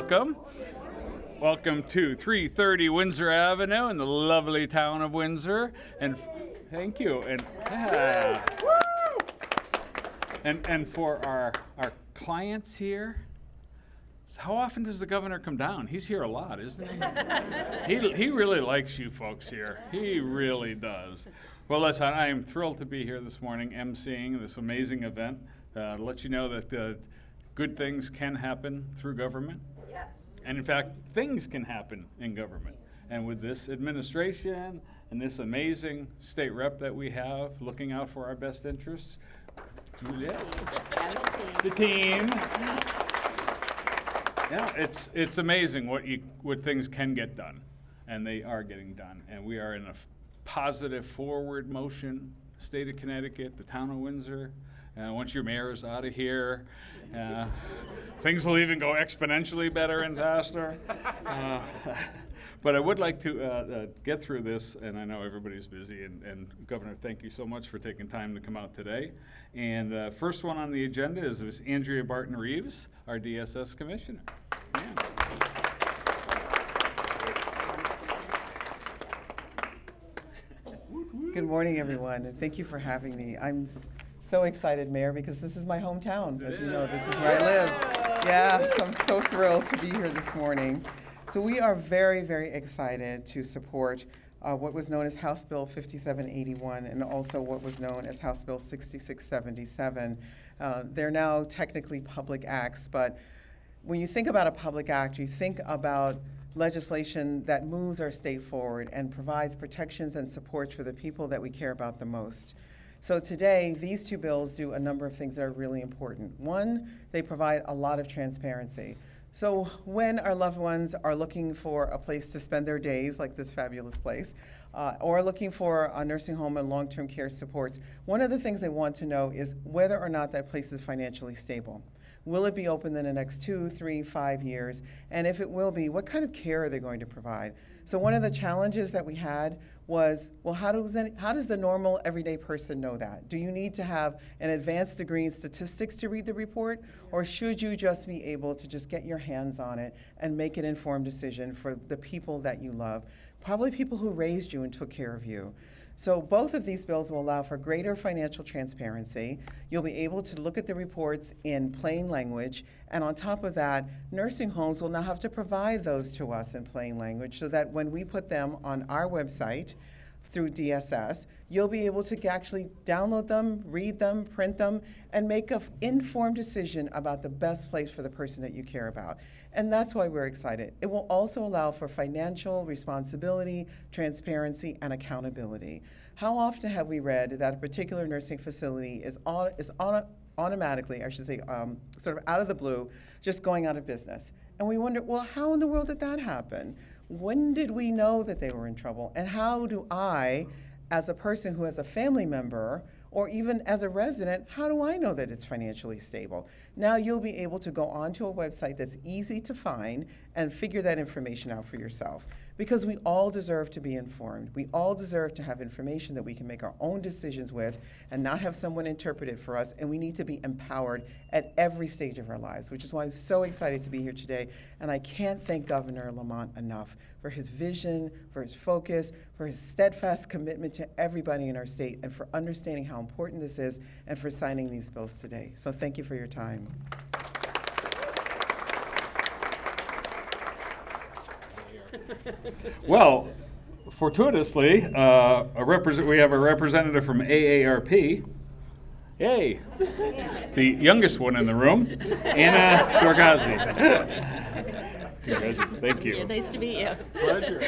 welcome. Welcome to 330 Windsor Avenue in the lovely town of Windsor. And thank you. And for our clients here, how often does the governor come down? He's here a lot, isn't he? He really likes you folks here. He really does. Well, listen, I am thrilled to be here this morning emceeing this amazing event. To let you know that good things can happen through government. Yes. And in fact, things can happen in government. And with this administration and this amazing state rep that we have looking out for our best interests, the team. Yeah, it's amazing what things can get done, and they are getting done. And we are in a positive forward motion. State of Connecticut, the town of Windsor. Once your mayor is out of here, things will even go exponentially better and faster. But I would like to get through this, and I know everybody's busy. And Governor, thank you so much for taking time to come out today. And the first one on the agenda is Andrea Barton Reeves, our DSS Commissioner. Yeah. Good morning, everyone, and thank you for having me. I'm so excited, Mayor, because this is my hometown. As you know, this is where I live. Yeah, so I'm so thrilled to be here this morning. So we are very, very excited to support what was known as House Bill 5781 and also what was known as House Bill 6677. They're now technically public acts, but when you think about a public act, you think about legislation that moves our state forward and provides protections and supports for the people that we care about the most. So today, these two bills do a number of things that are really important. One, they provide a lot of transparency. So when our loved ones are looking for a place to spend their days, like this fabulous place, or looking for a nursing home and long-term care supports, one of the things they want to know is whether or not that place is financially stable. Will it be open in the next 2, 3, 5 years? And if it will be, what kind of care are they going to provide? So one of the challenges that we had was, well, how does the normal everyday person know that? Do you need to have an advanced degree in statistics to read the report? Or should you just be able to just get your hands on it and make an informed decision for the people that you love? Probably people who raised you and took care of you. So both of these bills will allow for greater financial transparency. You'll be able to look at the reports in plain language, and on top of that, nursing homes will now have to provide those to us in plain language so that when we put them on our website through DSS, you'll be able to actually download them, read them, print them, and make an informed decision about the best place for the person that you care about. And that's why we're excited. It will also allow for financial responsibility, transparency, and accountability. How often have we read that a particular nursing facility is automatically, I should say, sort of out of the blue, just going out of business? And we wonder, well, how in the world did that happen? When did we know that they were in trouble? And how do I, as a person who has a family member, or even as a resident, how do I know that it's financially stable? Now you'll be able to go onto a website that's easy to find and figure that information out for yourself. Because we all deserve to be informed. We all deserve to have information that we can make our own decisions with and not have someone interpret it for us. And we need to be empowered at every stage of our lives, which is why I'm so excited to be here today. And I can't thank Governor Lamont enough for his vision, for his focus, for his steadfast commitment to everybody in our state, and for understanding how important this is, and for signing these bills today. So thank you for your time. Well, fortuitously, we have a representative from AARP. Yay! The youngest one in the room, Anna Doroghazi. Congratulations. Thank you. Nice to meet you. Pleasure.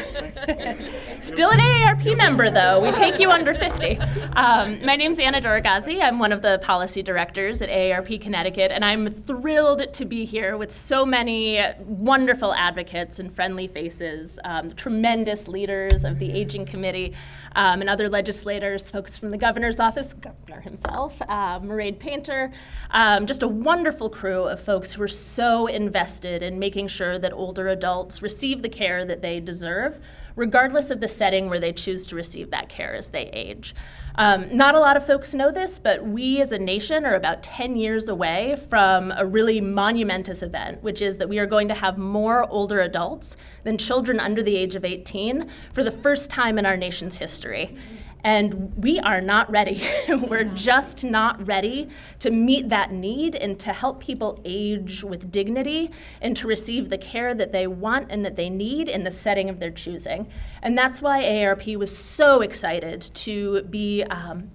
Still an AARP member, though. We take you under 50. My name's Anna Doroghazi. I'm one of the policy directors at AARP Connecticut, and I'm thrilled to be here with so many wonderful advocates and friendly faces, tremendous leaders of the Aging Committee, and other legislators, folks from the governor's office, governor himself, Mairead Painter, just a wonderful crew of folks who are so invested in making sure that older adults receive the care that they deserve, regardless of the setting where they choose to receive that care as they age. Not a lot of folks know this, but we as a nation are about 10 years away from a really monumentous event, which is that we are going to have more older adults than children under the age of 18 for the first time in our nation's history. And we are not ready. We're just not ready to meet that need and to help people age with dignity and to receive the care that they want and that they need in the setting of their choosing. And that's why AARP was so excited to be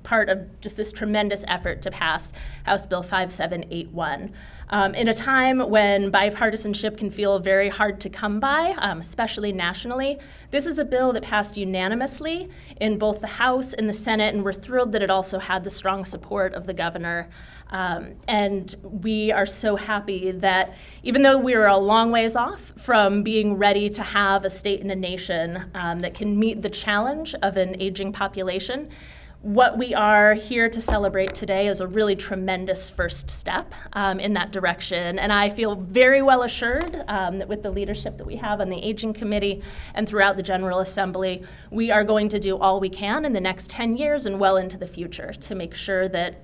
part of just this tremendous effort to pass House Bill 5781. In a time when bipartisanship can feel very hard to come by, especially nationally, this is a bill that passed unanimously in both the House and the Senate, and we're thrilled that it also had the strong support of the governor. And we are so happy that even though we are a long ways off from being ready to have a state and a nation that can meet the challenge of an aging population, what we are here to celebrate today is a really tremendous first step in that direction. And I feel very well assured that with the leadership that we have on the Aging Committee and throughout the General Assembly, we are going to do all we can in the next 10 years and well into the future to make sure that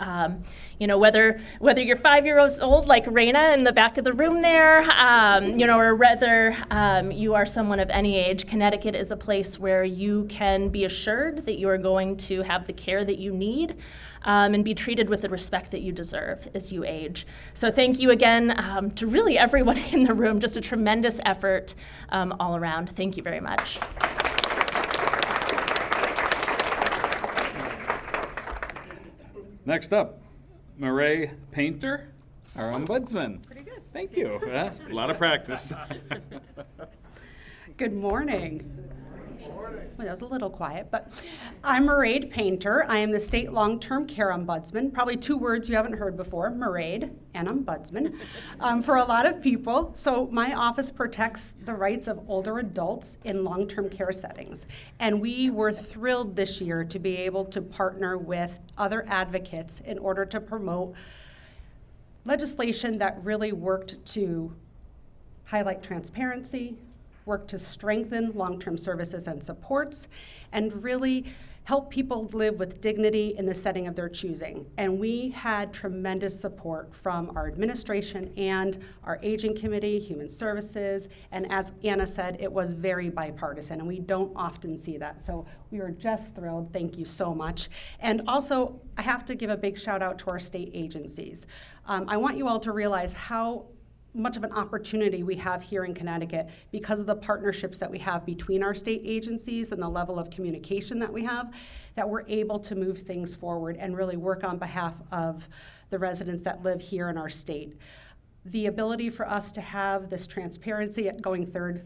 whether you're 5 years old like Raina in the back of the room there, or whether you are someone of any age, Connecticut is a place where you can be assured that you are going to have the care that you need and be treated with the respect that you deserve as you age. So thank you again to really everyone in the room, just a tremendous effort all around. Thank you very much. Next up, Mairead Painter, our Ombudsman. Pretty good. Thank you. A lot of practice. Good morning. Well, that was a little quiet, but I'm Mairead Painter. I am the State Long-Term Care Ombudsman. Probably two words you haven't heard before, Mairead and Ombudsman, for a lot of people. So my office protects the rights of older adults in long-term care settings. And we were thrilled this year to be able to partner with other advocates in order to promote legislation that really worked to highlight transparency, work to strengthen long-term services and supports, and really help people live with dignity in the setting of their choosing. And we had tremendous support from our administration and our Aging Committee, Human Services, and as Anna said, it was very bipartisan, and we don't often see that. So we were just thrilled. Thank you so much. And also, I have to give a big shout out to our state agencies. I want you all to realize how much of an opportunity we have here in Connecticut because of the partnerships that we have between our state agencies and the level of communication that we have, that we're able to move things forward and really work on behalf of the residents that live here in our state. The ability for us to have this transparency at going third,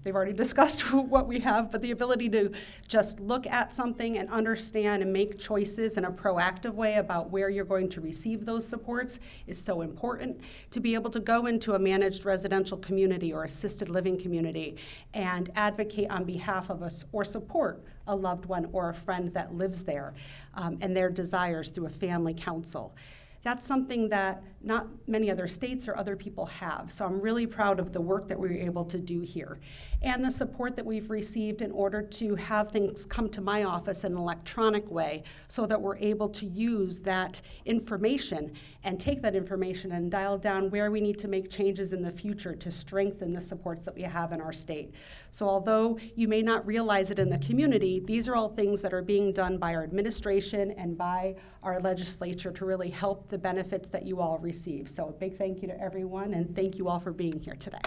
they've already discussed what we have, but the ability to just look at something and understand and make choices in a proactive way about where you're going to receive those supports is so important. To be able to go into a managed residential community or assisted living community and advocate on behalf of us or support a loved one or a friend that lives there and their desires through a family council. That's something that not many other states or other people have. So I'm really proud of the work that we were able to do here and the support that we've received in order to have things come to my office in an electronic way so that we're able to use that information and take that information and dial down where we need to make changes in the future to strengthen the supports that we have in our state. So although you may not realize it in the community, these are all things that are being done by our administration and by our legislature to really help the benefits that you all receive. So a big thank you to everyone, and thank you all for being here today.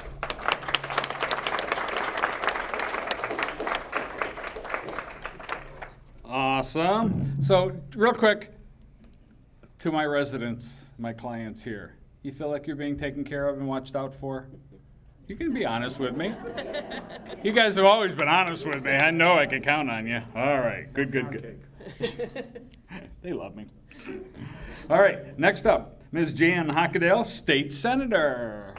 Awesome. So real quick, to my residents, my clients here, you feel like you're being taken care of and watched out for? You can be honest with me. You guys have always been honest with me. I know I can count on you. All right, good. They love me. All right, next up, Ms. Jan Hochadel, State Senator.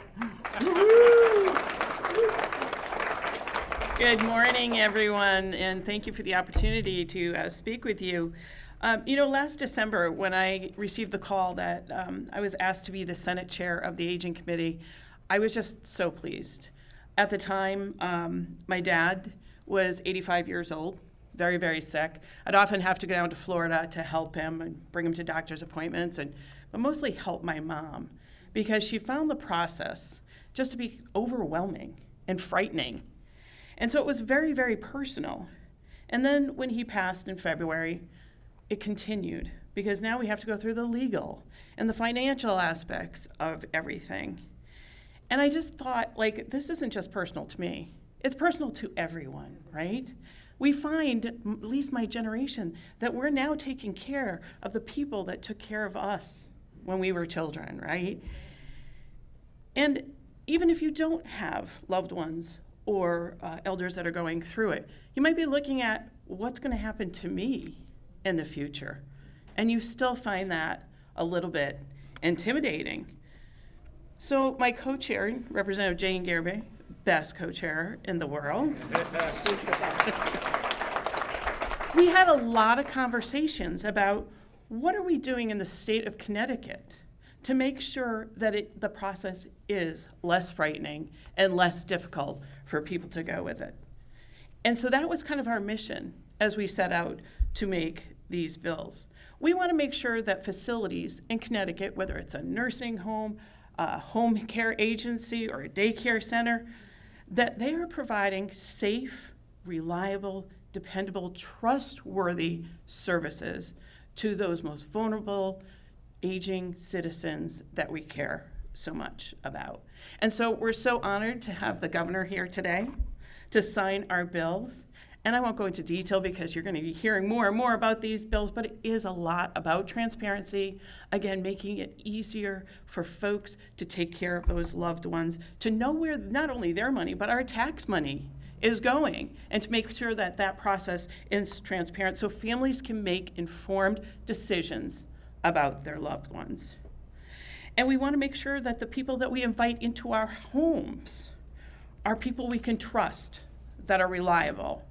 Good morning, everyone, and thank you for the opportunity to speak with you. Last December, when I received the call that I was asked to be the Senate Chair of the Aging Committee, I was just so pleased. At the time, my dad was 85 years old, very, very sick. I'd often have to go down to Florida to help him and bring him to doctor's appointments, but mostly help my mom, because she found the process just to be overwhelming and frightening. And so it was very, very personal. And then when he passed in February, it continued, because now we have to go through the legal and the financial aspects of everything. And I just thought, like, this isn't just personal to me. It's personal to everyone, right? We find, at least my generation, that we're now taking care of the people that took care of us when we were children, right? And even if you don't have loved ones or elders that are going through it, you might be looking at what's going to happen to me in the future. And you still find that a little bit intimidating. So my co-chair, Representative Jane Garibay, best co-chair in the world. She's the best. We had a lot of conversations about what are we doing in the state of Connecticut to make sure that the process is less frightening and less difficult for people to go with it. And so that was kind of our mission as we set out to make these bills. We want to make sure that facilities in Connecticut, whether it's a nursing home, a home care agency, or a daycare center, that they are providing safe, reliable, dependable, trustworthy services to those most vulnerable, aging citizens that we care so much about. And so we're so honored to have the governor here today to sign our bills. And I won't go into detail because you're going to be hearing more and more about these bills, but it is a lot about transparency, again, making it easier for folks to take care of those loved ones, to know where not only their money, but our tax money is going, and to make sure that that process is transparent so families can make informed decisions about their loved ones. And we want to make sure that the people that we invite into our homes are people we can trust, that are reliable.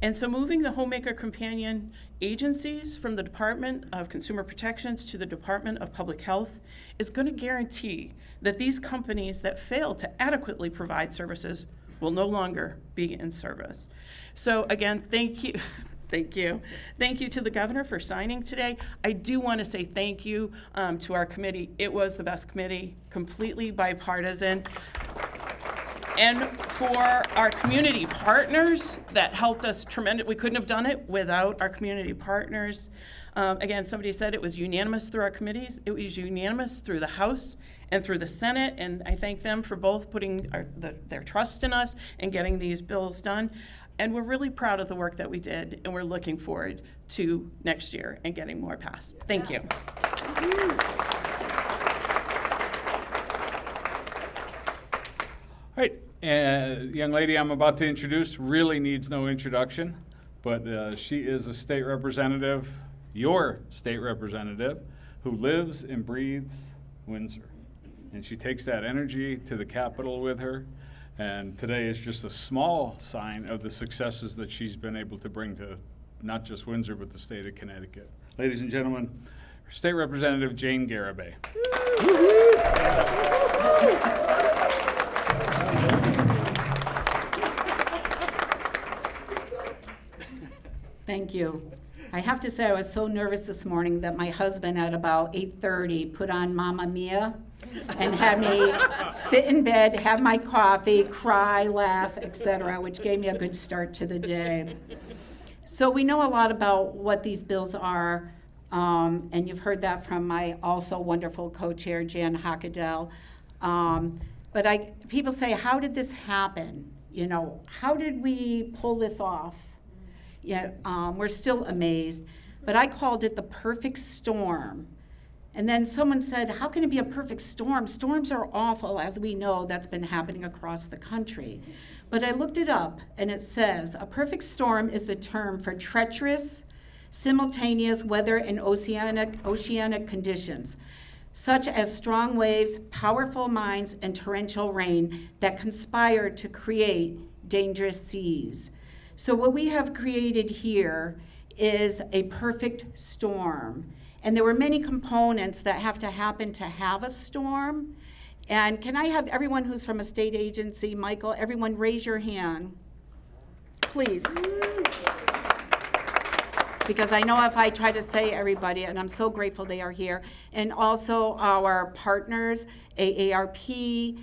And so moving the homemaker companion agencies from the Department of Consumer Protections to the Department of Public Health is going to guarantee that these companies that fail to adequately provide services will no longer be in service. So again, thank you. Thank you. Thank you to the governor for signing today. I do want to say thank you to our committee. It was the best committee, completely bipartisan. And for our community partners that helped us tremendously. We couldn't have done it without our community partners. Again, somebody said it was unanimous through our committees. It was unanimous through the House and through the Senate, and I thank them for both putting their trust in us and getting these bills done. And we're really proud of the work that we did, and we're looking forward to next year and getting more passed. Thank you. All right, young lady I'm about to introduce really needs no introduction, but she is a state representative, your state representative, who lives and breathes Windsor. And she takes that energy to the Capitol with her. And today is just a small sign of the successes that she's been able to bring to not just Windsor, but the state of Connecticut. Ladies and gentlemen, State Representative Jane Garibay. Thank you. I have to say I was so nervous this morning that my husband at about 8:30 put on Mamma Mia and had me sit in bed, have my coffee, cry, laugh, etc., which gave me a good start to the day. So we know a lot about what these bills are, and you've heard that from my also wonderful co-chair, Jan Hochadel. But people say, how did this happen? You know, how did we pull this off? Yeah, we're still amazed. But I called it the perfect storm. And then someone said, how can it be a perfect storm? Storms are awful, as we know. That's been happening across the country. But I looked it up, and it says, a perfect storm is the term for treacherous, simultaneous weather and oceanic conditions, such as strong waves, powerful winds, and torrential rain that conspire to create dangerous seas. So what we have created here is a perfect storm. And there were many components that have to happen to have a storm. And can I have everyone who's from a state agency, Michael, everyone raise your hand. please. Because I know if I try to say everybody, and I'm so grateful they are here, and also our partners, AARP,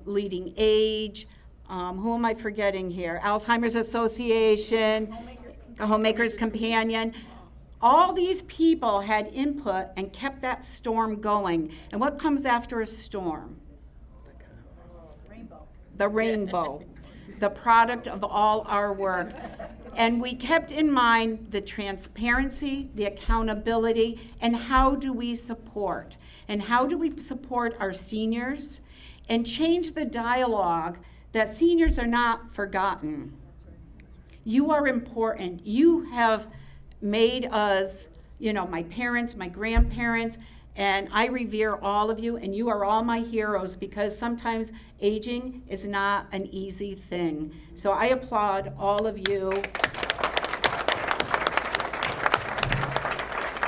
Leading Age, who am I forgetting here? Alzheimer's Association, Homemakers Companion. All these people had input and kept that storm going. And what comes after a storm? The rainbow, the product of all our work. And we kept in mind the transparency, the accountability, and how do we support? And how do we support our seniors and change the dialogue that seniors are not forgotten. You are important. You have made us, my parents, my grandparents, and I revere all of you, and you are all my heroes because sometimes aging is not an easy thing. So I applaud all of you.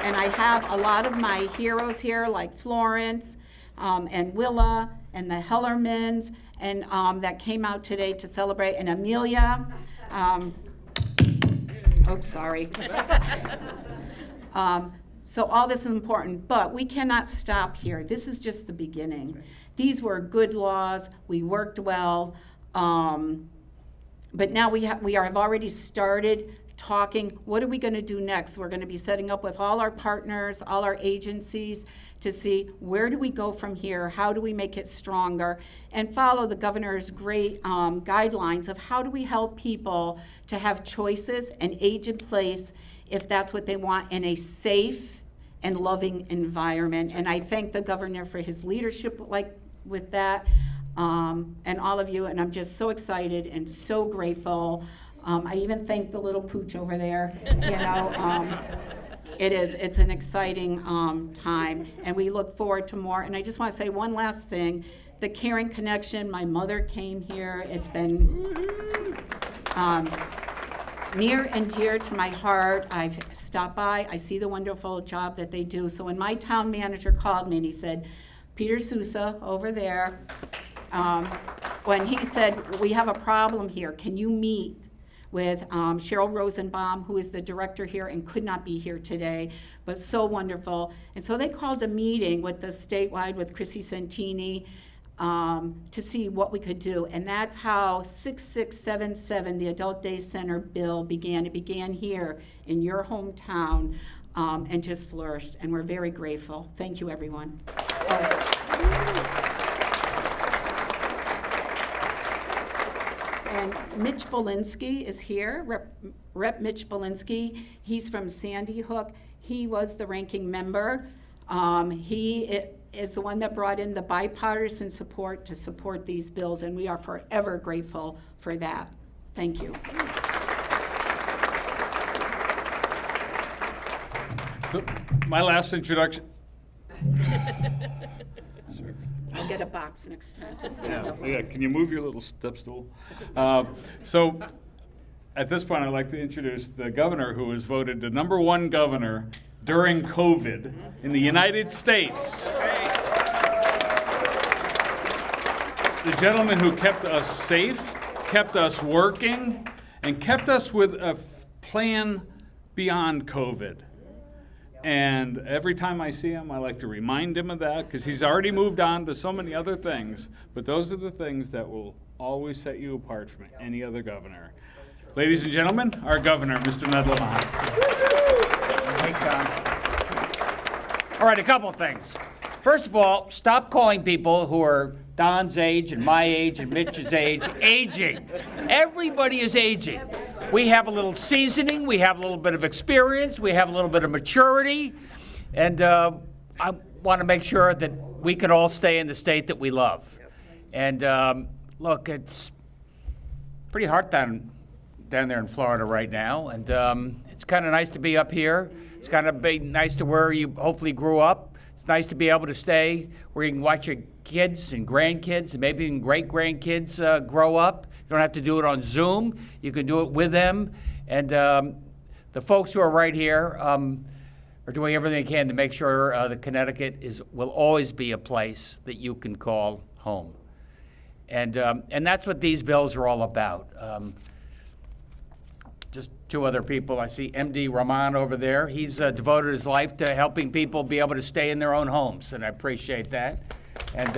And I have a lot of my heroes here, like Florence and Willa and the Hellermans, and that came out today to celebrate, and Amelia. Sorry. So all this is important, but we cannot stop here. This is just the beginning. These were good laws. We worked well, but now we have already started talking. What are we going to do next? We're going to be setting up with all our partners, all our agencies, to see where do we go from here, how do we make it stronger, and follow the governor's great guidelines of how do we help people to have choices and age in place if that's what they want in a safe and loving environment. And I thank the governor for his leadership with that, and all of you, and I'm just so excited and so grateful. I even thank the little pooch over there, It's an exciting time, and we look forward to more. And I just want to say one last thing. The Caring Connection, my mother came here. It's been near and dear to my heart. I've stopped by. I see the wonderful job that they do. So when my town manager called me and he said, Peter Sousa over there, when he said, we have a problem here, can you meet with Cheryl Rosenbaum, who is the director here and could not be here today, but so wonderful. And so they called a meeting with the statewide, with Chrissy Santini, to see what we could do. And that's how 6677, the Adult Day Center bill, began. It began here in your hometown and just flourished. And we're very grateful. Thank you, everyone. And Mitch Bolinsky is here, Rep. Mitch Bolinsky. He's from Sandy Hook. He was the ranking member. He is the one that brought in the bipartisan support to support these bills, and we are forever grateful for that. Thank you. So my last introduction. I'll get a box next time to stand up. Yeah. Can you move your little step stool? So at this point, I'd like to introduce the governor who was voted the #1 governor during COVID in the United States. The gentleman who kept us safe, kept us working, and kept us with a plan beyond COVID. And every time I see him, I like to remind him of that, because he's already moved on to so many other things. But those are the things that will always set you apart from any other governor. Ladies and gentlemen, our governor, Mr. Ned Lamont. Thanks, Don. All right, a couple of things. First of all, stop calling people who are Don's age and my age and Mitch's age aging. Everybody is aging. We have a little seasoning, we have a little bit of experience, we have a little bit of maturity, and I want to make sure that we can all stay in the state that we love. And look, it's pretty hard down there in Florida right now, and it's kind of nice to be up here. It's kind of nice to where you hopefully grew up. It's nice to be able to stay where you can watch your kids and grandkids and maybe even great-grandkids grow up. You don't have to do it on Zoom. You can do it with them. And the folks who are right here are doing everything they can to make sure that Connecticut will always be a place that you can call home. And that's what these bills are all about. two other people. I see MD Rahman over there. He's devoted his life to helping people be able to stay in their own homes, and I appreciate that. And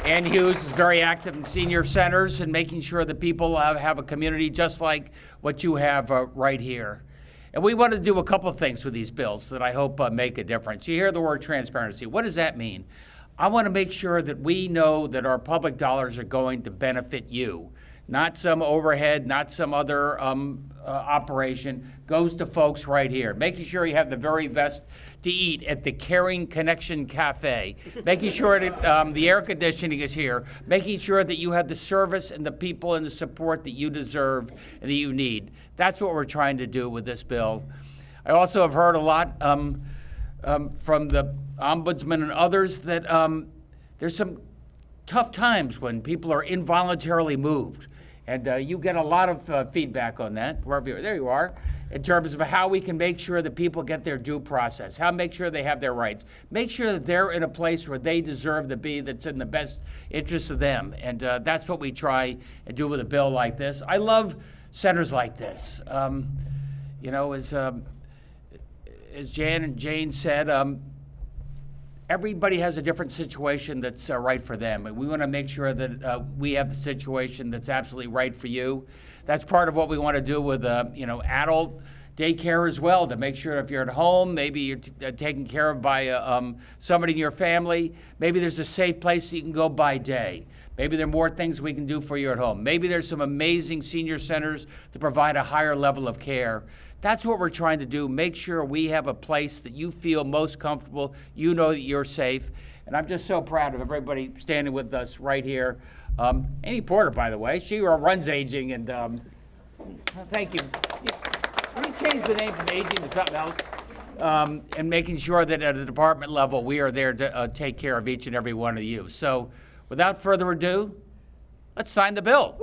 Ann Hughes is very active in senior centers and making sure that people have a community just like what you have right here. And we want to do a couple of things with these bills that I hope make a difference. You hear the word transparency. What does that mean? I want to make sure that we know that our public dollars are going to benefit you. Not some overhead, not some other operation, goes to folks right here. Making sure you have the very best to eat at the Caring Connection Cafe. Making sure that the air conditioning is here. Making sure that you have the service and the people and the support that you deserve and that you need. That's what we're trying to do with this bill. I also have heard a lot from the Ombudsman and others that there's some tough times when people are involuntarily moved. And you get a lot of feedback on that, wherever you are. There you are, in terms of how we can make sure that people get their due process, how to make sure they have their rights, make sure that they're in a place where they deserve to be, that's in the best interest of them. And that's what we try and do with a bill like this. I love centers like this. You know, as Jan and Jane said, everybody has a different situation that's right for them. And we want to make sure that we have the situation that's absolutely right for you. That's part of what we want to do with, adult daycare as well, to make sure if you're at home, maybe you're taken care of by somebody in your family, maybe there's a safe place that you can go by day. Maybe there are more things we can do for you at home. Maybe there's some amazing senior centers that provide a higher level of care. That's what we're trying to do, make sure we have a place that you feel most comfortable, you know that you're safe. And I'm just so proud of everybody standing with us right here. Amy Porter, by the way, she runs aging, and thank you. Let me change the name from aging to something else. And making sure that at a department level, we are there to take care of each and every one of you. So without further ado, let's sign the bill.